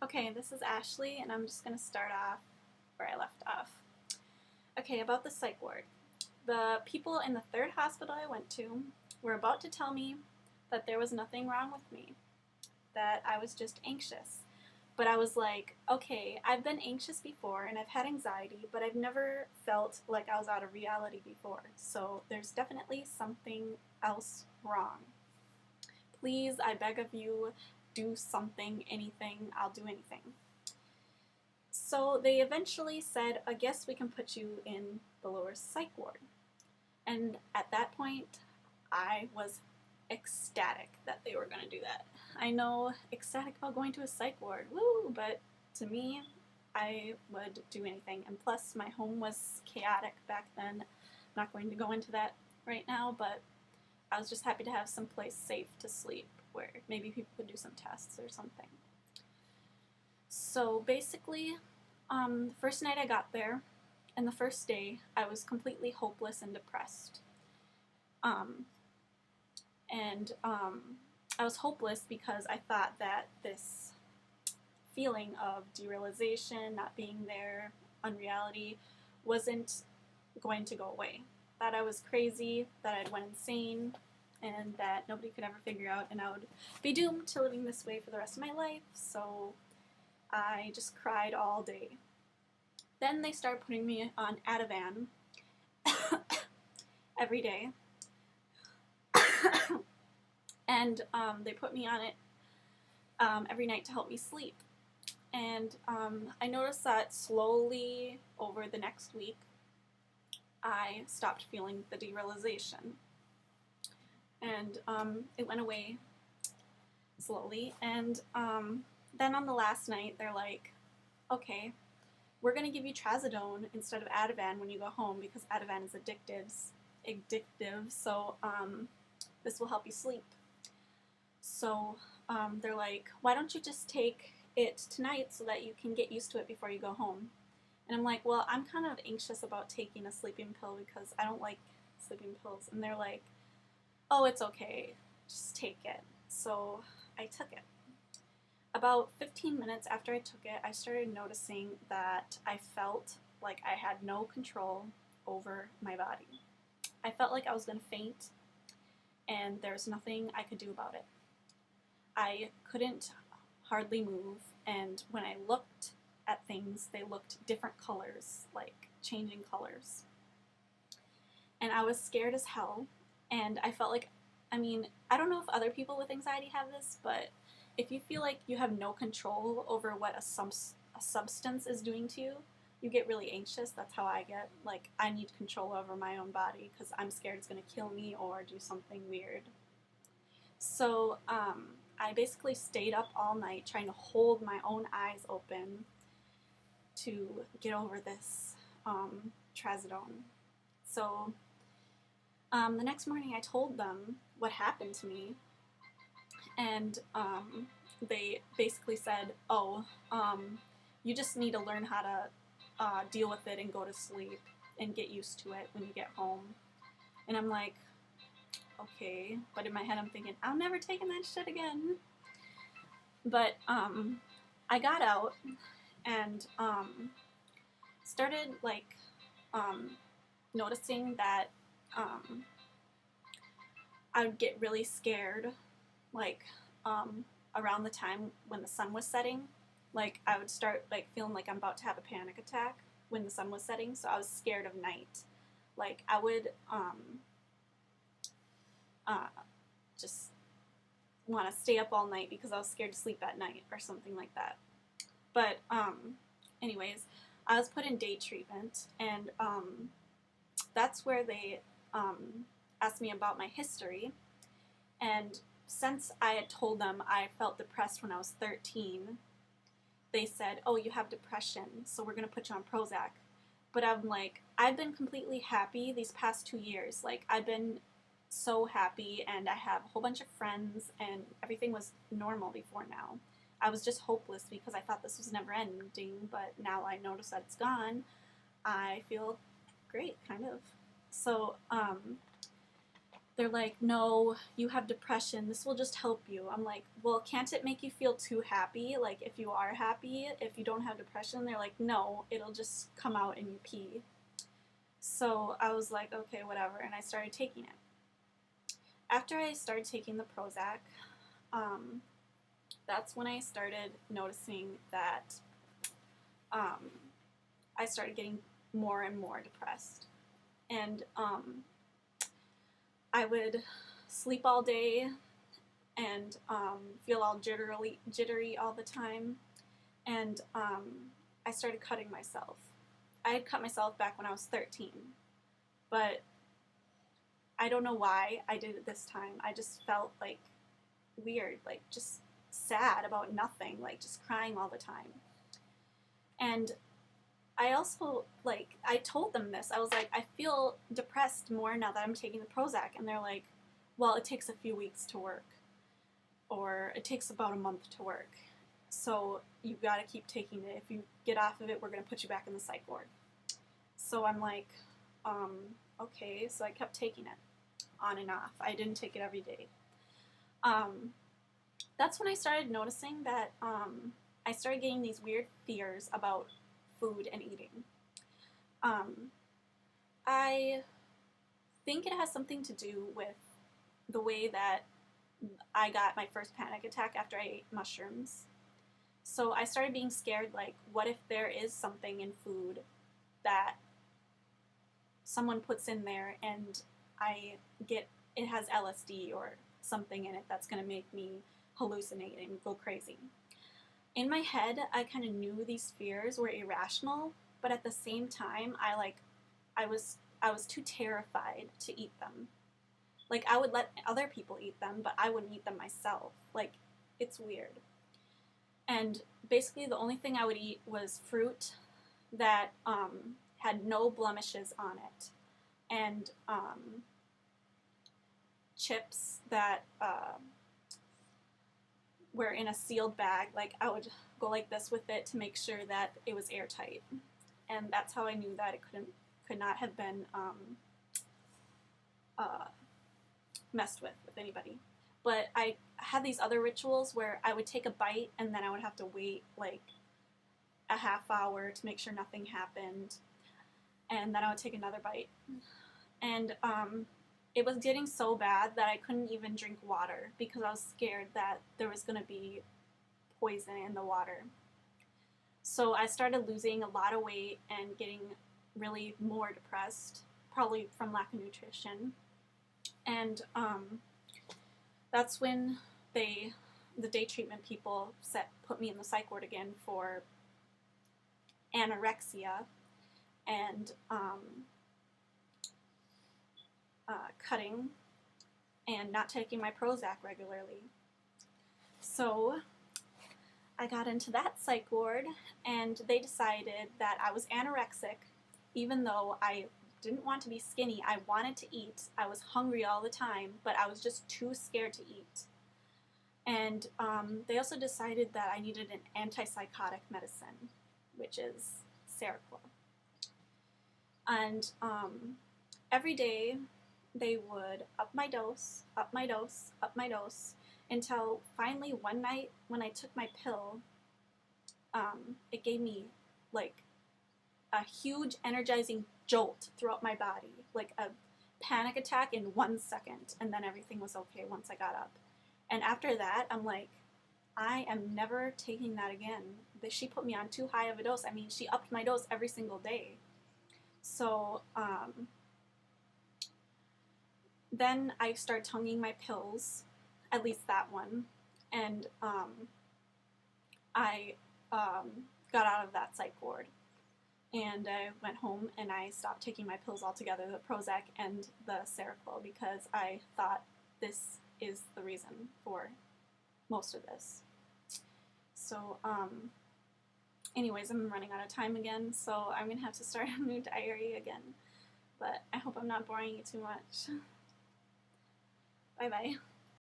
Okay, this is Ashley, and I'm just going to start off where I left off. Okay, about the psych ward. The people in the third hospital I went to were about to tell me that there was nothing wrong with me, that I was just anxious. But I was like, okay, I've been anxious before and I've had anxiety, but I've never felt like I was out of reality before. So there's definitely something else wrong. Please, I beg of you, do something, anything, I'll do anything. So they eventually said, I guess we can put you in the lower psych ward. And at that point, I was ecstatic that they were going to do that. I know, ecstatic about going to a psych ward, woo, but to me, I would do anything. And plus, my home was chaotic back then. I'm not going to go into that right now, but I was just happy to have some place safe to sleep where maybe people could do some tests or something. So basically, the first night I got there, and the first day, I was completely hopeless and depressed. I was hopeless because I thought that this feeling of derealization, not being there, unreality, wasn't going to go away. That I was crazy, that I'd went insane, and that nobody could ever figure out, and I would be doomed to living this way for the rest of my life, so I just cried all day. Then they started putting me on Ativan every day, and they put me on it every night to help me sleep. And I noticed that slowly over the next week, I stopped feeling the derealization. And it went away slowly. And then on the last night, they're like, okay, we're going to give you trazodone instead of Ativan when you go home because Ativan is addictive, so this will help you sleep. So they're like, why don't you just take it tonight so that you can get used to it before you go home? And I'm like, well, I'm kind of anxious about taking a sleeping pill because I don't like sleeping pills. And they're like, oh, it's okay, just take it. So I took it. About 15 minutes after I took it, I started noticing that I felt like I had no control over my body. I felt like I was going to faint, and there's nothing I could do about it. I couldn't hardly move, and when I looked at things, they looked different colors, like changing colors. And I was scared as hell, and I felt like, I don't know if other people with anxiety have this, but if you feel like you have no control over what a substance is doing to you, you get really anxious. That's how I get. Like, I need control over my own body because I'm scared it's going to kill me or do something weird. So I basically stayed up all night trying to hold my own eyes open to get over this trazodone. So the next morning I told them what happened to me, and they basically said, oh, you just need to learn how to deal with it and go to sleep and get used to it when you get home. And I'm like, okay, but in my head I'm thinking, I'm never taking that shit again. But I got out and started like noticing that I would get really scared, like around the time when the sun was setting. Like I would start like feeling like I'm about to have a panic attack when the sun was setting, so I was scared of night. Like I would just want to stay up all night because I was scared to sleep at night or something like that. But anyways, I was put in day treatment, and that's where they asked me about my history. And since I had told them I felt depressed when I was 13, they said, oh, you have depression, so we're going to put you on Prozac. But I'm like, I've been completely happy these past 2 years. Like, I've been so happy, and I have a whole bunch of friends, and everything was normal before now. I was just hopeless because I thought this was never ending, but now I notice that it's gone. I feel great, kind of. So, they're like, no, you have depression. This will just help you. I'm like, well, can't it make you feel too happy? Like, if you are happy, if you don't have depression, they're like, no, it'll just come out in your pee. So I was like, okay, whatever, and I started taking it. After I started taking the Prozac, that's when I started noticing that I started getting more and more depressed. And I would sleep all day and feel all jittery all the time. And I started cutting myself. I had cut myself back when I was 13, but I don't know why I did it this time. I just felt like weird, like just sad about nothing, like just crying all the time. And I also, like, I told them this. I was like, I feel depressed more now that I'm taking the Prozac. And they're like, well, it takes a few weeks to work, or it takes about a month to work. So you gotta keep taking it. If you get off of it, we're gonna put you back in the psych ward. So I'm like, okay. So I kept taking it on and off. I didn't take it every day. That's when I started noticing that I started getting these weird fears about food and eating. I think it has something to do with the way that I got my first panic attack after I ate mushrooms. So I started being scared, like, what if there is something in food that someone puts in there and it has LSD or something in it that's going to make me hallucinate and go crazy. In my head, I kind of knew these fears were irrational, but at the same time, I was too terrified to eat them. Like, I would let other people eat them, but I wouldn't eat them myself. Like, it's weird. And basically the only thing I would eat was fruit that had no blemishes on it, and chips that were in a sealed bag. Like, I would go like this with it to make sure that it was airtight. And that's how I knew that it could not have been messed with anybody. But I had these other rituals where I would take a bite and then I would have to wait like a half hour to make sure nothing happened, and then I would take another bite. And it was getting so bad that I couldn't even drink water because I was scared that there was going to be poison in the water. So I started losing a lot of weight and getting really more depressed, probably from lack of nutrition. And that's when the day treatment people put me in the psych ward again for anorexia and cutting and not taking my Prozac regularly. So I got into that psych ward, and they decided that I was anorexic, even though I didn't want to be skinny. I wanted to eat. I was hungry all the time, but I was just too scared to eat. And they also decided that I needed an antipsychotic medicine, which is Seroquel. And every day they would up my dose, until finally one night when I took my pill, it gave me like a huge energizing jolt throughout my body, like a panic attack in 1 second, and then everything was okay once I got up. And after that, I'm like, I am never taking that again. She put me on too high of a dose. I mean, she upped my dose every single day. So then I started tonguing my pills, at least that one, and I got out of that psych ward. And I went home and I stopped taking my pills altogether, the Prozac and the Seroquel, because I thought this is the reason for most of this. So, anyways, I'm running out of time again, so I'm going to have to start a new diary again. But I hope I'm not boring you too much. Bye-bye.